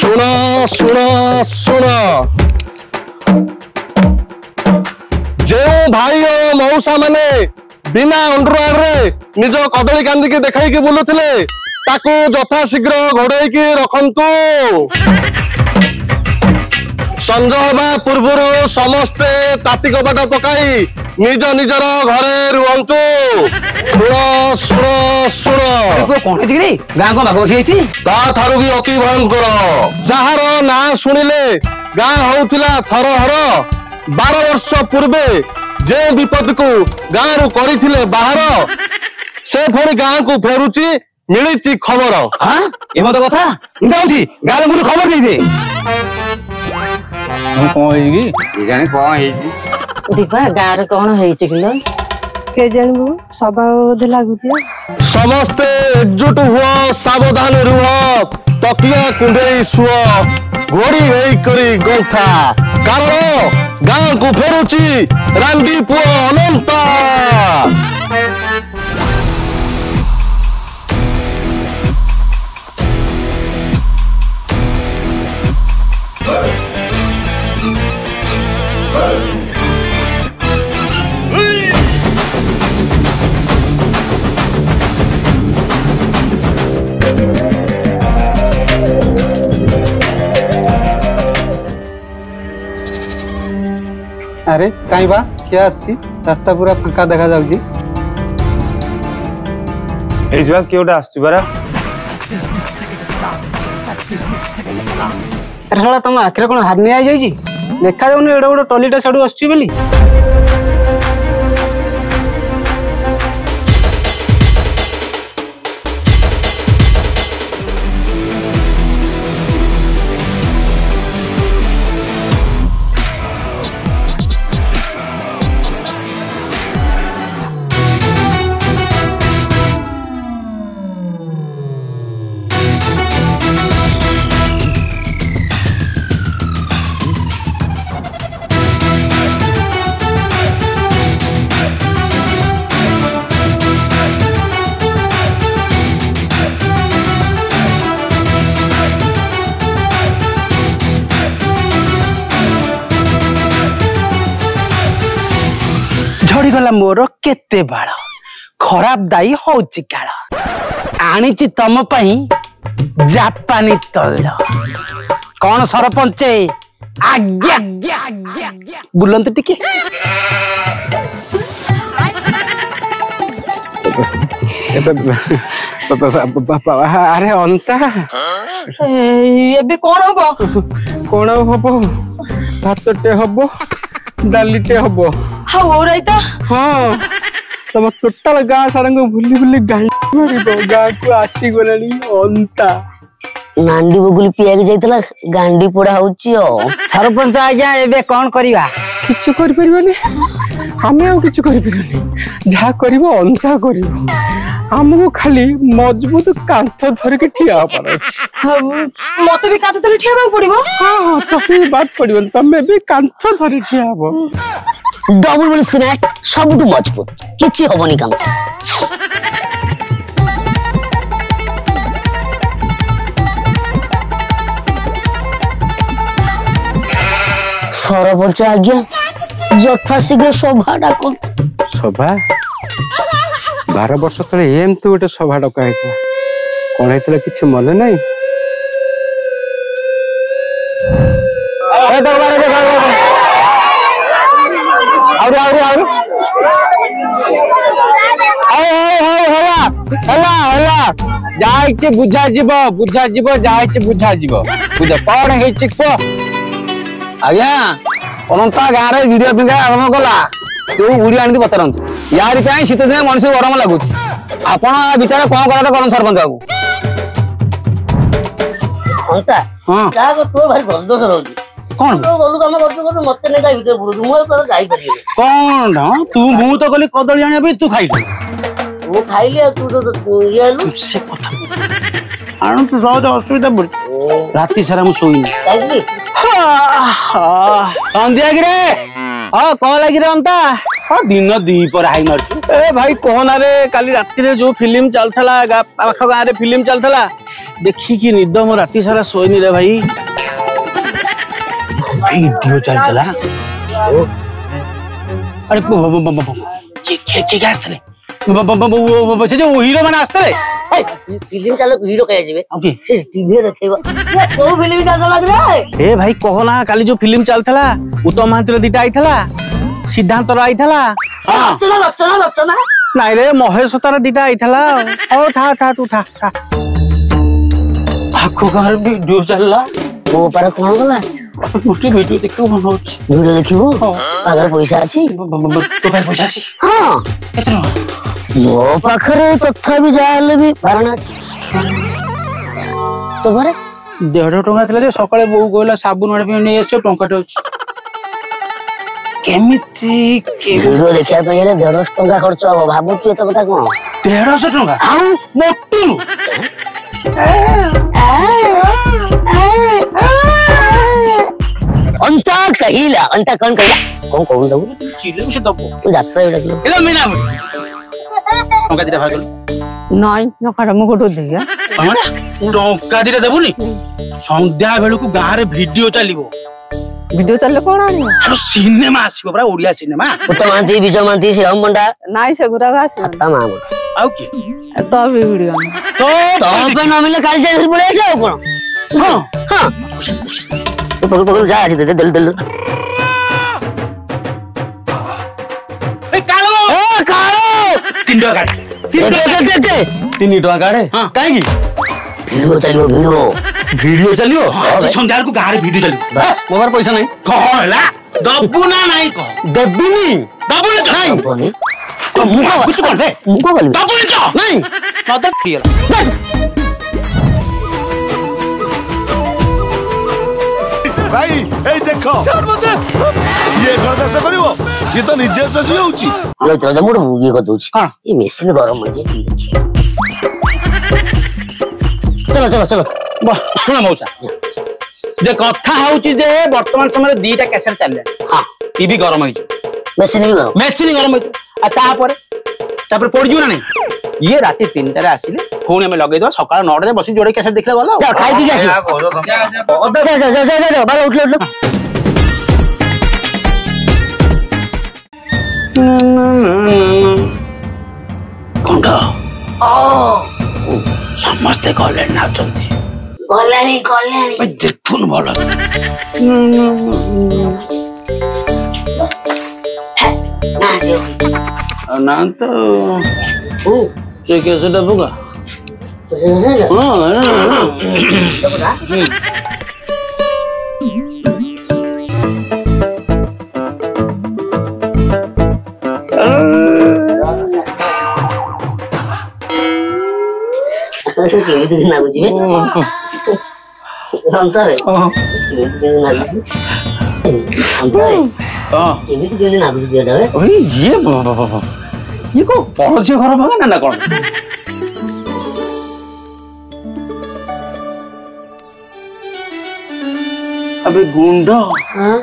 सुन सुन सुन जो भाई और मौसा माने बिना अंडरवेयर रे निज कदली कांदी देखाई बुलुथिले ताकू यथा शीघ्र घोड़े रखंतु। संज हवा पूर्व समस्ते ताती कपाट पकाई निज निजर घरे रुहंतु। सुन सुन सुन कौन गाँ को बाग ठारू भी अति भयंकर जार ना शुणिले गाँ होउथिला थरहर। 12 वर्ष पूर्वे जे विपद को गाँ रु करथिले बाहर से पुणी गाँ को फेरुची मिली खबर। हाँ एमत कथा जाऊँगी गाँव मुझे खबर नहीं दे दीपा गाँव कौन है के जानबू सभा बोधे लगुच समस्ते एकजुट हुआ सावधान रुह तकिया कुंडे सुह घोड़ी करी गंथा कारण गाँ को फेरुची रांदी पुआ अनंता। अरे कहीं बा क्या रास्ता पूरा फांका देखा जाउची ए जुआ केउडा आछी बरा अरे साला तुम आखिर कोन हारनी आ जाई देखा जाउनी एडा गोटे टलीटा साडू आछी बेली झड़ीगला मोर केते बाड़ खराब दाई होची काल आनीची तम पई जापानी तैल कौन सरपंच आज्ञा बुलंत टिके अरे अंता एबे कौन हबो भातटे हबो डालीटे हबो हाँ हो रही था। हाँ तम टोटाल गाँ सारा भूली भूली गाँ को आसी गलानी अंता नांडी बगुली पिया जाइतला गांडी पोड़ा होची सरपंच आज्ञा एबे कौन करिवा किछु करि परिबानी हमें आ किछु करि परिबानी जा करिवो अंता करिवो हमको खाली मजबूत कांथ धर के ठिया पर मते भी कांथ धर ठिया पड़िबो। हां तो भी बात पड़िबो तमे भी कांथ धर ठिया हो डबल बल स्नैक सबटु मजबूत किछि होबनी काम सरपंच आज्ञा यथा शीघ्र सभा डाक सभा 12 वर्ष तले एमती गोटे सभा डका हेतला कोन हेतला किछि मन नाही ए दरबार दे हला जाइछे बुझा जीव जाइछे बुझा जीव बुझा कोन हेछि को आज्ञा अनंता गाँ रे वीडियो पिंगा आरंभ कला तू बुढ़ी आनी पचारत यार शीत दिन मनुष्य गरम लगुच आपण विचार कौन करा कर सरपंच बाबू भारी गंदोष रही कौन कौन तू मु तो गली कदली आने तू खाई खाइली तू सहज असुविधा राति सारा मुझे शोनी संध्या गिरे हाँ कौन लगी अंता हाँ दिन दी पर हाई मार ए भाई कहना रे काली राति रे जो फिल्म चलथला पाख गाँ रे फिल्म चलथला देखी कि निद मो राति सारा सोईनी रे भाई वीडियो चलतला अरे के आसले से जो हीरो माने आसले फिल्म चलो हीरो कहे जेबे ओके से टीवी देखैबा को फिल्म चल लग रे ए भाई कहना काली जो फिल्म चलतला उत्तम महांती दीटा आइथला सिद्धांत आइथला हां लचना नाइ रे महेश तार दीटा आइथला ओ था तू था आखो घर वीडियो चलला ओ पर कोन गला मोटी वीडियो देखो मन होछ वीडियो देखिबो पागल पैसा अछि तो भाई पैसा छी हां केतना मो पाखरे तथा भी जाले भी भरणा तो बरे 1.5 टका थिला जे सकाळे बहू कहला साबुन आडे नै आछो टंकाटे अछि केमिति वीडियो देखिया पे गेले 150 टका खर्च हो भाबु तू एत कथा कोन 150 टका आउ मोटू अंता कहिला अंता कौन दबु चिले से दबो तू यात्रा एडा किलो एलो मीना टंका दिटा भाग गेलो नाइ नकाटा मो कोटो देया हमरा टंका दिटा देबुनी संध्या बेलु को गां रे वीडियो चलिबो वीडियो चलले कोन आनी आरो सिनेमा आसीबो बरा ओडिया सिनेमा उत्तम महांती विजय महांती श्रीराम पंडा नाइ से गुरा गास तमाम आउ की तो भी वीडियो तो पे न मिले काल जे पड़े से कोन हां तो पकड़ जा आज दे दिल ए कालो 3 टका काटे 3 टका काटे काहे की वीडियो चलियो आज संध्या को गां रे वीडियो चलियो बस मोबाइल पैसा नहीं कहला दबु ना नहीं कह दबिनी दबु नहीं तो मुंह कुछ कर दे मुको गल दबु नहीं मदद दियला भाई ए देखो ये घर चाष करिवो ये तो निजे चाषी होउची लो तो जमुड ये को दोछ ये मशीन गरम हो चलो वाह सुन मौसा जे कथा होउची जे वर्तमान समय दीटा कैसेट चलले हां टीवी गरम होई मशीन गरम होई आ तापर पड़ जू ना नहीं ये राति 3 टा रे आसीले फोन में लगे दो सकाळ 9 टा बसी जोड़े कैसेट देखले गला जा खाई पी जा बाल उठ कंडा समस्ते गले नाचंती गलानी देखुन भल ना तो से कैसे डबुगा केमिति नागुची बे अंतरे केमिति नागुची अंतरे केमिति नागुची बेटा बे ओए ये को पड़ोसी घर भागा ना कौन अबे गुंडो हां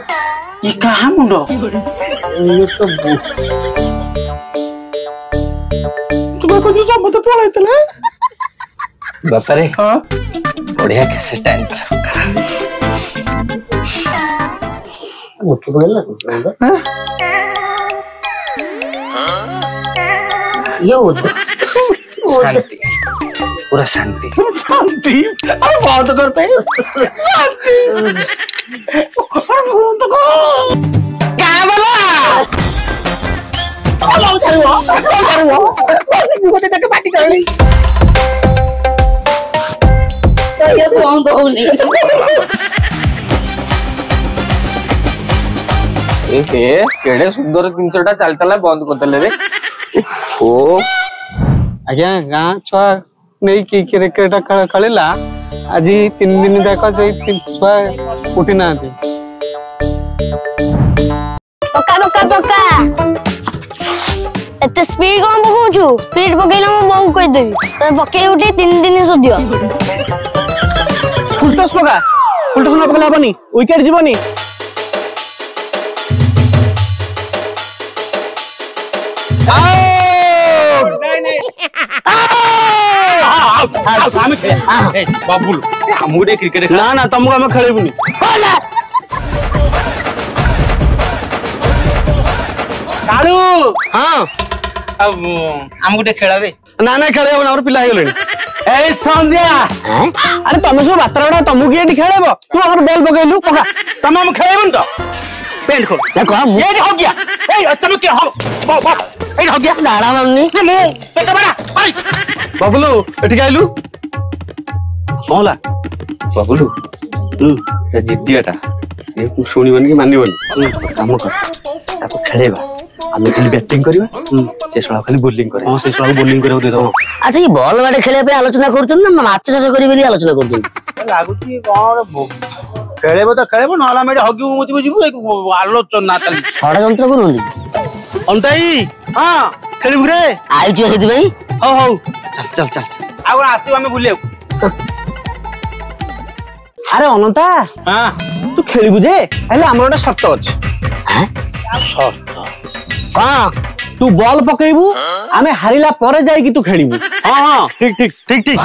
ये कहां मुंडो ये तो तुम्हें को जो मत पळाइतले बापरे हां बढ़िया कैसे डांस मुट्ठी बोलला ये शांति पूरा शांति शांति अरे बहुत कर पे शांति अरे बहुत करो क्या बोला चलो चलो बस मुझे तक पार्टी कर ली ये फोन दो नहीं ए केड़े सुंदर 300टा चलतला बंद कर देले रे ओ आज्ञा गाँ छुआ नहीं कि क्रिकेट खेला आज 3 दिन जाक छुआ उठी ना पक्का एते स्पीड कौन पकाउछु स्पीड पकेला मो बहु कहि देबी तो पके उठे 3 दिन सदियो फुलटस पका फुलटस न पकला बनी विकेट जीवनी ଆମେ ଖେଳିବା ବାବୁଲ ଆମକୁ ଟିକେ କ୍ରିକେଟ ନା ନା ତମକୁ ଆମେ ଖେଳିବୁନି। କାଳୁ ହଁ ଆମକୁ ଟିକେ ଖେଳ ରେ। ନା ନା ଖେଳି ହବନି ଆମର ପିଲା ହେଇଗଲେଣି। ଏଇ ସନ୍ଧ୍ୟା ଆରେ ତମେ ସବୁ ବାତ୍ରା ଗୁଡା ତମକୁ କିଏ ଏଠି ଖେଳେଇବ? ତୁ ଆମର ବେଲ ପକେଇଲୁ ପକା। ତମେ ଆମକୁ ଖେଳେଇବନି ତ? ପେଣ୍ଟ ଖୋଲ। ଏଇଠି ହଗିଆ ଏଇ ତମେ କିଏ ଏଇଠି ହଗିଆ ଡାଳା ମାରୁନି ମୁଁ ପେଟ ବଡା ବାବୁଲୁ ଏଠିକି ଆଇଲୁ। କଣ ହେଲା ବାବୁଲୁ? ଜିଦିଆଟା ଶୁଣିବନି କି ମାନିବନି। କାମ କର ତାକୁ ଖେଳେଇବା, ଆମେ ଖାଲି ବ୍ୟାଟିଂ କରିବା, ସେ ଶଳା ଖାଲି ବୋଲିଂ करे। ହଁ ସେ ଶଳାକୁ ବୋଲିଂ କରିବାକୁ ଦେଇଦବ। ଆଚ୍ଛା ଏ ବଲ ବାଟେ ଖେଳିବା ପାଇଁ ଆଲୋଚନା କରୁଛନ୍ତି ନା ମାଛ ଚାଷ କରିବେ ବୋଲି ଆଲୋଚନା କରୁଛନ୍ତି? ଲାଗୁଛି କଣ ଖେଳିବ ତ ଖେଳିବ, ନହେଲେ ଆମେ ଏଠି ହଗିବୁ ମୁତିବୁ ଯିବୁ। ଆଲୋଚନା ଚାଲିଛି ଷଡ଼ଯନ୍ତ୍ର କରୁଛନ୍ତି। ଅନ୍ତାଇ ହଁ ଖେଳିବୁ ରେ ଆଇଛୁ ସେଥିପାଇଁ। ହଉ ହଉ ଚାଲ ଚାଲ ଚାଲ ଚାଲ। ଆଉ କଣ ଆସିବୁ ଆମେ ବୁଲିବାକୁ? ଆରେ ଅନନ୍ତା ହଁ ତୁ ଖେଳିବୁ ଯେ ହେଲେ ଆମର ଗୋଟେ ସର୍ତ୍ତ ଅଛି। କଣ? ତୁ ବଲ ପକେଇବୁ, ଆମେ ହାରିଲା ପରେ ଯାଇକି ତୁ ଖେଳିବୁ। ହଁ ହଁ ଠିକ ଠିକ ଠିକ ଠିକ।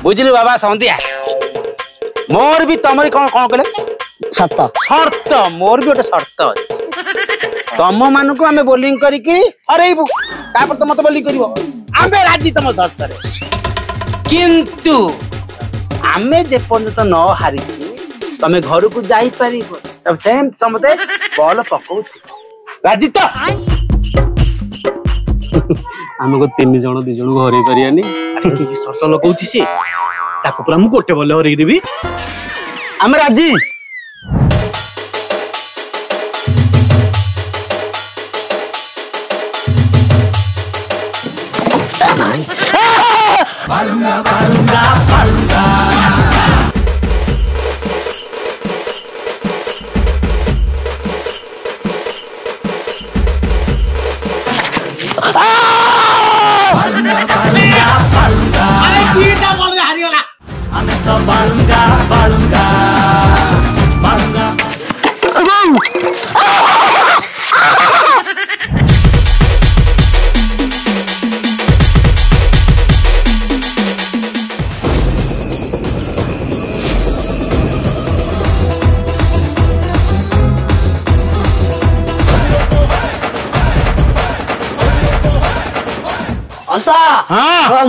ବୁଝିଲୁ ବାବା ସନ୍ଧ୍ୟା, ମୋର ବି ତମରି କଣ କଣ କହିଲେ ସତ ସର୍ତ୍ତ, ମୋର ବି ଗୋଟେ ସର୍ତ୍ତ ଅଛି। ତମ ମାନଙ୍କୁ ଆମେ ବୋଲିଂ କରିକି ହରେଇବୁ, ତାପରେ ତ ମତେ ବୋଲିଂ କରିବ। ଆମେ ରାଜି ତମ ସର୍ତ୍ତରେ, କିନ୍ତୁ ଆମେ ଯେପର୍ଯ୍ୟନ୍ତ ନ ହାରିଛୁ ତମେ ଘରକୁ ଯାଇପାରିବ। ସମସ୍ତେ ବଲ ପକଉଥିବ, ରାଜି ତ? ଆମେ କଣ 3 ଜଣ 2 ଜଣକୁ ହରେଇ ପାରିବାନି? ସର୍ତ୍ତ ଲଗଉଛି ସେ, ତାକୁ ପୁରା ମୁଁ ଗୋଟେ ବଲ ହରେଇ ଦେବି। ଆମେ ରାଜି।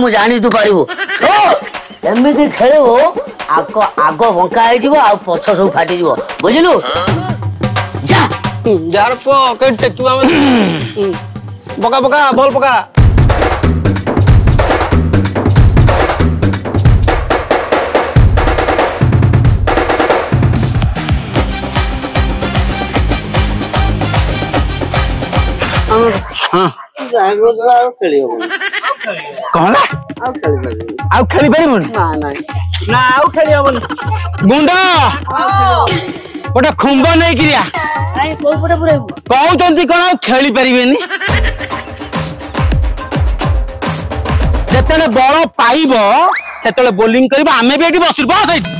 ମୁଁ ଜାଣି ତୁ ପାରିବୁ। ଏମିତି ଖେଳିବୁ ଆଗ ଆଗ ବଙ୍କା ହେଇଯିବ ଆଉ ପଛ ସବୁ ଫାଟିଯିବ, ବୁଝିଲୁ? ଯା ଯାହାର ପୁଅ କେହି ଟେକିବା ପକା ପକା ବଲ ପକା। କଣ ଆଉ ଖେଳି ପାରିବୁନି? ନା ଆଉ ଖେଳି ହବନି। ଗୁଣ୍ଡ ଗୋଟେ ଖୁମ୍ବ ନେଇକିରିଆ କହୁଛନ୍ତି କଣ ଆଉ ଖେଳି ପାରିବେନି? ଯେତେବେଳେ ବଳ ପାଇବ ସେତେବେଳେ ବୋଲିଂ କରିବ, ଆମେ ବି ଏଠି ବସିବୁ। ବସ ଏଇଠି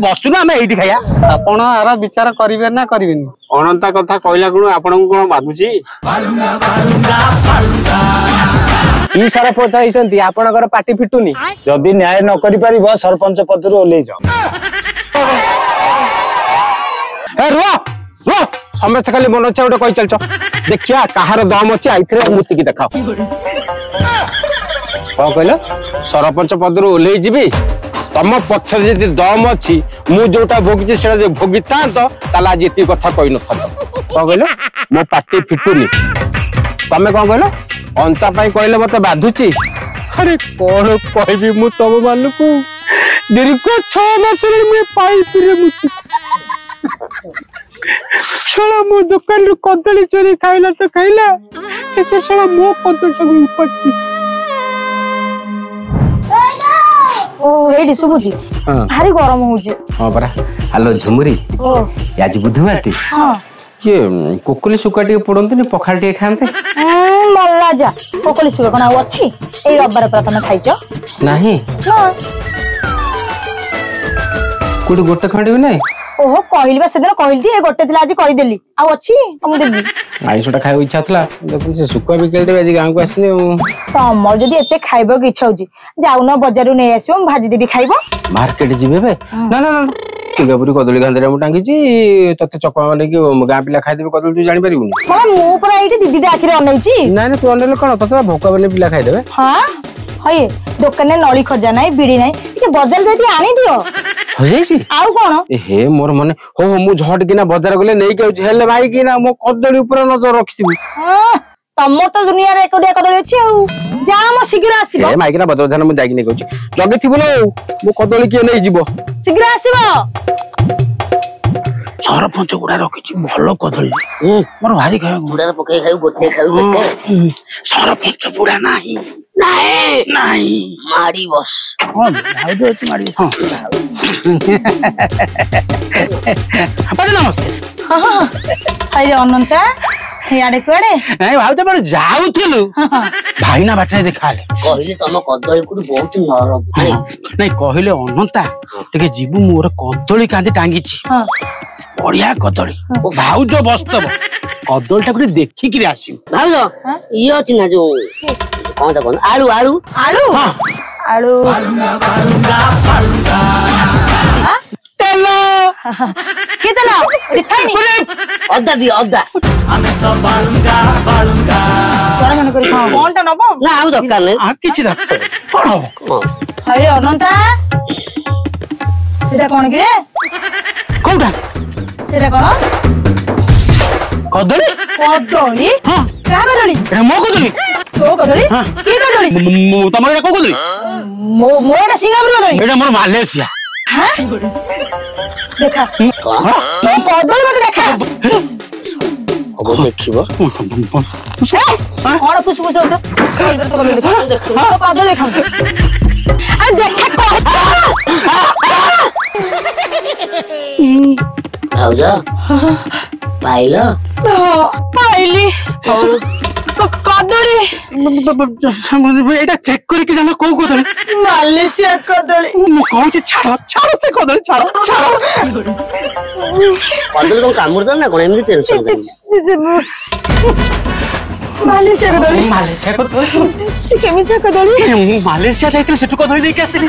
ବସୁନୁ, ଆମେ ଏଇଠି ଖାଇବା। ଆପଣ ଆର ବିଚାର କରିବେ ନା କରିବେନି? ଅନନ୍ତା କଥା କହିଲା କଣ ଆପଣଙ୍କୁ କଣ ବାଧୁଛି? କି ସରପଞ୍ଚ ହେଇଛନ୍ତି ଆପଣଙ୍କର ପାଟି ଫିଟୁନି? ଯଦି ନ୍ୟାୟ ନ କରିପାରିବ ସରପଞ୍ଚ ପଦରୁ ଓହ୍ଲେଇ ଯାଅ। ରୁହ ରୁହ, ସମସ୍ତେ ଖାଲି ମନ ଇଚ୍ଛା ଗୋଟେ କହି ଚାଲିଛ। ଦେଖିବା କାହାର ଦମ ଅଛି, ଆଇଥିରେ ମୁତିକି ଦେଖାଅ। କଣ କହିଲ? ସରପଞ୍ଚ ପଦରୁ ଓହ୍ଲେଇ ଯିବି? ତମ ପଛରେ ଯଦି ଦମ ଅଛି, ମୁଁ ଯୋଉଟା ଭୋଗିଛି ସେଇଟା ଯଦି ଭୋଗିଥାନ୍ତ ତାହେଲେ ଆଜି ଏତିକି କଥା କହିନଥାନ୍ତ। କଣ କହିଲ? ମୋ ପାଟି ଫିଟୁନି। ତମେ କଣ କହିଲ? ଅନ୍ତା ପାଇଁ କହିଲେ ମତେ ବାଧୁଛି। ଆରେ କଣ କହିବି ମୁଁ ତମ ମାନଙ୍କୁ? ଦୀର୍ଘ 6 ମାସରେ ମୁଁ ପାଇପରେ ମୁତିଛି। ଶଳା ମୋ ଦୋକାନରୁ କଦଳୀ ଚୋରି ଖାଇଲା ତ ଖାଇଲା, ସେ ଶଳା ମୋ କଦଳୀ ସବୁ ଉପାଡ଼ି। ଓ ଏଇଠି ଶୁଭୁଛି, ଭାରି ଗରମ ହଉଛି। ହଁ ପରା। ହ୍ୟାଲୋ ଝୁମୁରି, ଆଜି ବୁଧବାରଟି, କିଏ କୋକଲି ଶୁଖୁଆ ଟିକେ ପୋଡନ୍ତିନି, ପଖାଳ ଟିକେ ଖାଆନ୍ତେ? ମଲା ଯା, କୋକଲି ଶୁଖୁଆ କଣ ଆଉ ଅଛି? ଏଇ ରବିବାର ପରା ତମେ ଖାଇଛ? ନାହିଁ କୋଉଠି ଗୋଟେ ଖଣ୍ଡେ ବି ନାହିଁ। ଓ ओहो कहली बा सेदिन कहली ए गोटे थिला आज करिदेली आ अछि हम देबी आइसटा खाइबो इच्छा थला देखुन से सुकुआ बिकेलटे आज गांव को आसने तमर जदी एते खाइबो के इच्छा होजी जाउना बाजार नु नै आसीबो हम भाजी देबी खाइबो मार्केट जिबे बे ना ना ना सिंगापुरी कदली गांधीरा मु टांगी छी तते चकवा माने कि गां पिला खाइ देबे कदली तू जानि परिबुनी माने मु परा एठी दीदी डा आखिरे अनै छी ना ना तू अनले कोन तते भोका बने पिला खाइ देबे हां हये दुकान नळी खजा नाही बिडी नाही के बाजार जदी आनी दियो हो जाईची आउ कोन ए हे मोर मने हो हो मु झट किना बाजार गले नै के हेले भाई किना मो कदली ऊपर नजर रखिबी हां तमर तो दुनिया रे एकोडिया कदली अछि आउ जा म शीघ्र आसीबो ए माइकिना बाजार जाना मु जागी नै कहूची जगे थिबो लो मो कदली के नै जीवो शीघ्र आसीबो सरपंच गुड़ा रखी भल कदली मोर भारी खाए गुड़ा पके खाऊ गोटे खाऊ गोटे सरपंच बुढ़ा नाही नहीं नाही मारी बस हां भाई दो अछि मारी हां बाजे नमस्ते हां हां आइ अनंता याडे कोडे नहीं भाई तो बड़ जाउथिलु भाई ना बाटरे देखाले कहले तम कदली को बहुत नरम नहीं कहले अनंता टिके जीबु मोर कदली कांदी टांगी छी हां बढ़िया कदली ओ भाउजो बस्तव कदली टाकुरी देखि कि आसी भाउजो ई अछि ना जो कोन त कोन आलू आलू आलू आलू तेलो के तेलो रिफाइन अद्दा दी अद्दा तोरा मन करी कोनटा नबो ना आउ दरकार नै आ किछि द कोन हो अरे अनंता सेटा कोन के कोउटा सेटा कोन कदली कदली हां का कदली एटा मो कदली तो कदली के कदली तमर एटा को कदली मोरा सिंगापुर कदली एटा मोर मालयेशिया हां देखा कोन तो कदली मत देखा अब देखिबो और पुस पुस होछ तो कदली देखा तो कदली देखा अरे देखा भाउजो पाइलो पाइली कदली एटा चेक करी कि जाना को कदली मालयेशिया कदली मु कहू छी छाड़ो छाड़ो से कदली छाड़ो छाड़ो कदली को कामुर दन ना कोन एमि टेंशन मालयेशिया कदली मालयेशिया कदली से केमिता कदली मु मालयेशिया जाइतले सेटु कदली नै के आतली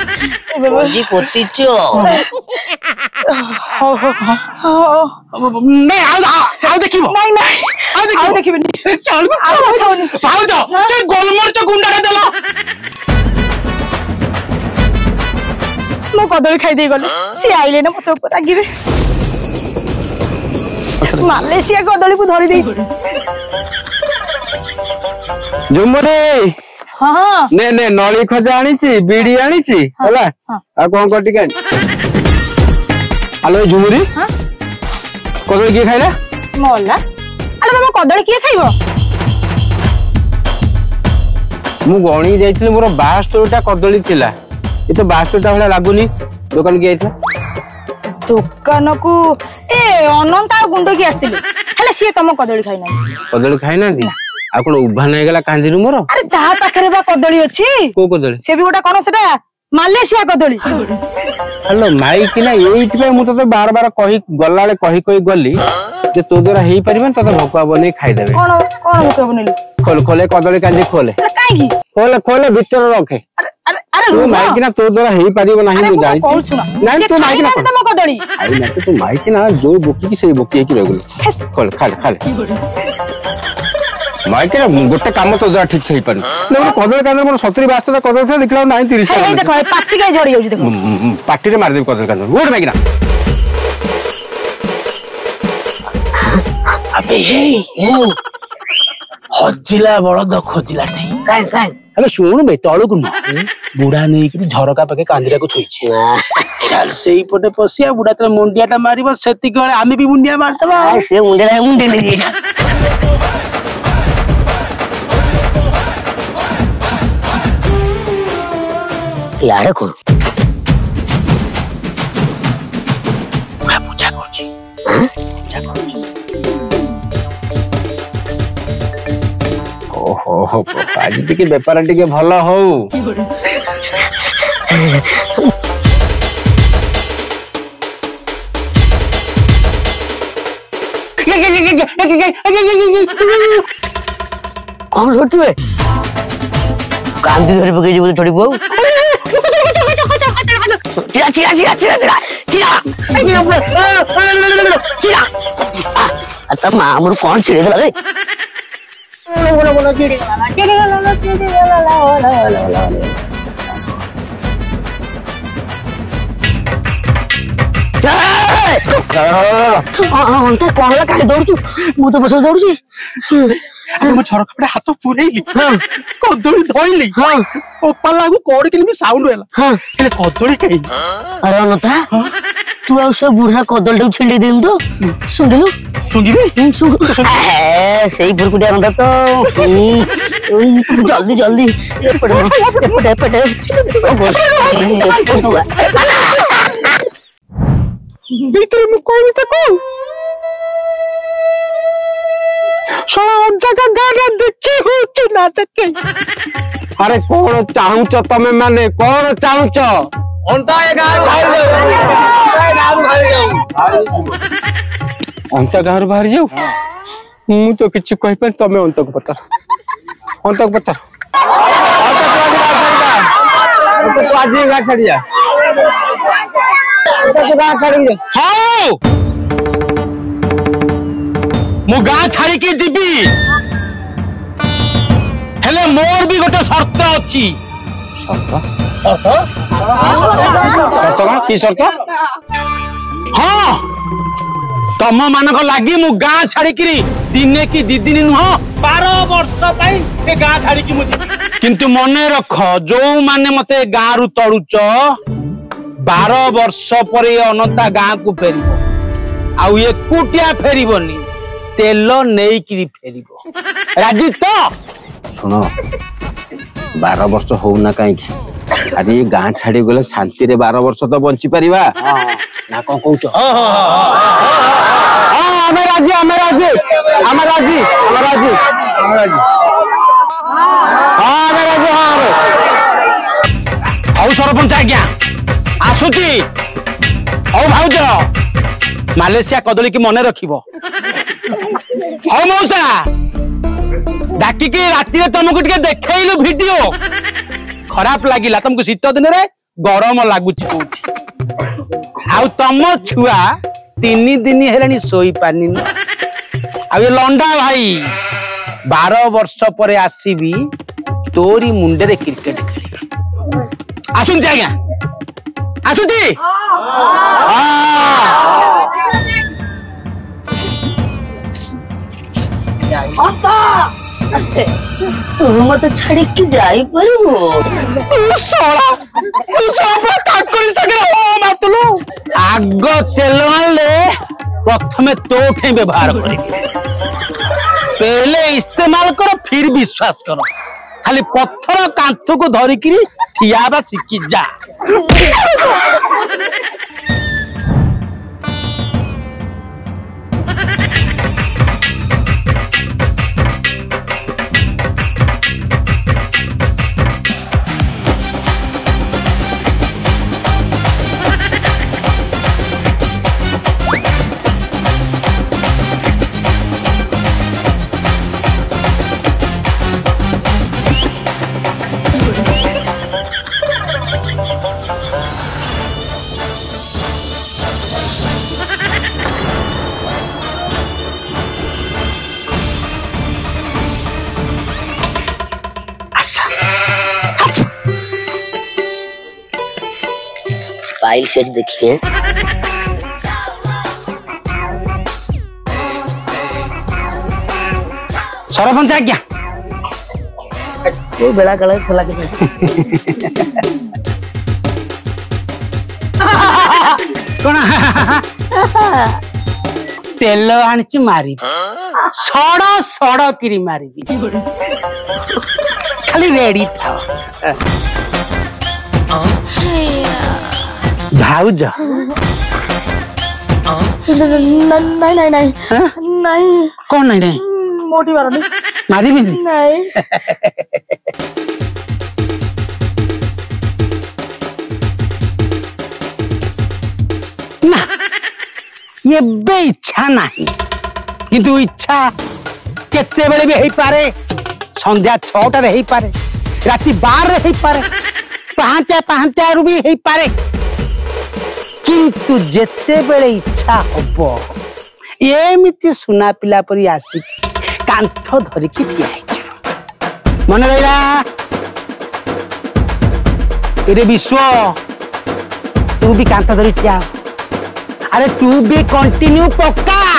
जी पोतीचो नै आउ देखिबो नहीं नहीं आउ देखिबनी चल आउ खाओनी भाउजो से गोलमरच गुंडाटा देलो मो कदली खाई दे गले सी आइले ना मते ऊपर आगिबे मालयेशिया कदली को धरी देछि जुमरे हां ने ने नळी खजा आनी छी बीड़ी आनी छी होला आ कोन कोटी के हेलो झुमुरी हां कदली के खाइला मोला अरे तम कदली के खाइबो मु गणी जाइथिले मोर 72टा कदली थिला ए तो 72टा होला लागुनी दुकान के आइथिला दुकान को ए अनंता गुंडो की आस्तिले हेले सी तम कदली खाइ ना कदली खाइ ना दी आ कोन उभा नै गेला कांजीरु मोर अरे ता पाखरे बा कदली अछि को कदली से भी गोटा कोन सेटा मालयेशिया कदली हेलो माइक ना एइथ पे मु तो बार बार कहि गल्लाले कहि गली जे तो द्वारा हेई परिबन त भोका बने खाइ देबे कोन कोन भोका बनेली खोल खोले कदली कांजी खोले काई की खोले खोले भीतर रखे अरे अरे अरे तू माइक ना तो द्वारा हेई परिबो नाही मु जानि कौन सुना नहीं तू माइक ना तम कदली आई ना तू माइक ना जो बोकी की से बोकी की रहगलो खोल खाले खाले माइक ना गोटे काम तो जा ठीक से ही पानी न कदली कांजी मोर 70 72 कदली था देखला नाही 30 हे देखो पाची गाय झड़ी जाउची देखो पार्टी रे मार देब कदली कांजी गोड माइक ना अबे हे हजिला बळद खोजिला नहीं काई काई अबे सुन बे तळु को बुढ़ा नहीं कि झरका पाके कांदिरा को थोइछे चल सेई पटे पसिया बुढ़ा त मुंडियाटा मारिबो सेति गळे आमी भी मुंडिया मारतबा से मुंडे लगी जा यार को पूजा करछि पूजा करछि ओहो आज टिके बेपार टिके भलो हो कौन छोटू है कांदी धरी पके बोले छोड़ी बहू चिड़ा चिड़ा चिड़ा चिड़ा चिड़ा चिड़ा तब माँ मुझे कौन चिड़े तो लगे बोलो बोलो चिड़े कौन लगा दौड़ू मु तो बस दौड़ू मो झरका पटे हाथ पुरेली कदली धोइली ओपा लागू कोड के साउंड होला हेले कदली कई अरे अनता तू आ सब बुढ़ा कदल टाक छिंडी देम तो सुंगिलु सुंगिबे सही बुरकुटी अनता तो जल्दी जल्दी एपटे एपटे भीतर मु कोई तको जगह गाना देखी होती ना देखे अरे कौन चाहूच तमे माने कौन चाहूच अंता ए गार अंत गाँव बाहर जाऊ मु तो किसी कह पे तमे अंत को पता आज गाँ छाड़ी जा हाँ मु गाँ छाड़ी के जीवी हेले मोर भी गोटे शर्त अच्छी शर्त कौन की शर्त हाँ तम मानक लगी मु गाँ छाड़ी दिने की दी दिन नुह 12 वर्ष गाँ छाड़ी किंतु मन रख जो माने मते गाँ रु तड़ुच 12 वर्ष पर अनता गाँ को फेर आउ एकुटिया फेरबनी तेल नहीं फेर राजी तो सुन 12 वर्ष होना कहीं अरे गाँ छाड़ी गले शांति रे 12 वर्ष तो बंची पारिबा ना कौन कहूच सरपंच आज्ञा आसुची भाउज मालेशिया कदली की मन रखिबो मौसा डाकिकी राति तुमको टे देखलु वीडियो खराब लगिला तुमको शीत दिन रे गरम लगुच आउ तुम छुआ 3 दिन हेलानी सोई पानी न आ ये लंडा भाई 12 वर्ष पर आसीबी तोरी मुंडे रे क्रिकेट खेली आसुन आज्ञा आसुती तू मत छाड़ी की जाई परबो तू सोला काकरी सगरा हो मातलु आग तेल आनले प्रथमे तो ठे व्यवहार करी पहले इस्तेमाल करो फिर विश्वास करो खाली पत्थर कांथ को धरी किरी ठियाबा सिकी जा फाइल सेज देखिए सरपंच आज्ञा वो बेला कलर खला के कोना तेल आनी मारी सड़ सड़ किरी मारी खाली रेडी था भाउज नहीं कौन नहीं नहीं मोटी मारनी मारी भी नहीं ना ये बे इच्छा नहीं किंतु इच्छा केते बेले भी हेई पारे संध्या 6टा रे हेई पारे राति 12 रे हेई पारे पाहांत्या रु भी हेई पारे किंतु जेते बेले इच्छा हबो एमिति सुना पिला परी आसी कांठ धरिकी ठिया है मन रहिला एरे विश्व तू भी कांठ धरी ठिया अरे तू भी कंटिन्यू पक्का